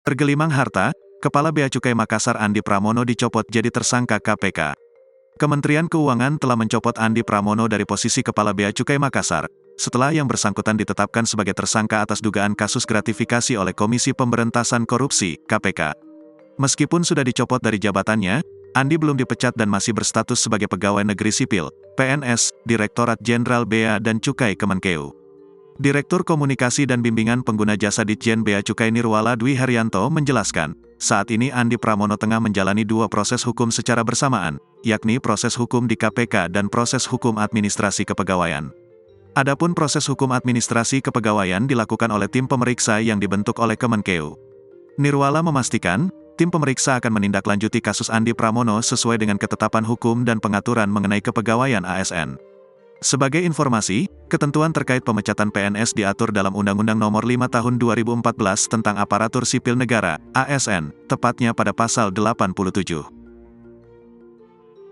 Tergelimang harta, Kepala Bea Cukai Makassar Andi Pramono dicopot jadi tersangka KPK. Kementerian Keuangan telah mencopot Andi Pramono dari posisi Kepala Bea Cukai Makassar, setelah yang bersangkutan ditetapkan sebagai tersangka atas dugaan kasus gratifikasi oleh Komisi Pemberantasan Korupsi, KPK. Meskipun sudah dicopot dari jabatannya, Andi belum dipecat dan masih berstatus sebagai pegawai negeri sipil, PNS, Direktorat Jenderal Bea dan Cukai Kemenkeu. Direktur Komunikasi dan Bimbingan Pengguna Jasa Ditjen Bea Cukai Nirwala Dwi Haryanto menjelaskan, saat ini Andi Pramono tengah menjalani dua proses hukum secara bersamaan, yakni proses hukum di KPK dan proses hukum administrasi kepegawaian. Adapun proses hukum administrasi kepegawaian dilakukan oleh tim pemeriksa yang dibentuk oleh Kemenkeu. Nirwala memastikan, tim pemeriksa akan menindaklanjuti kasus Andi Pramono sesuai dengan ketetapan hukum dan pengaturan mengenai kepegawaian ASN. Sebagai informasi, ketentuan terkait pemecatan PNS diatur dalam Undang-Undang Nomor 5 Tahun 2014 tentang Aparatur Sipil Negara, ASN, tepatnya pada pasal 87.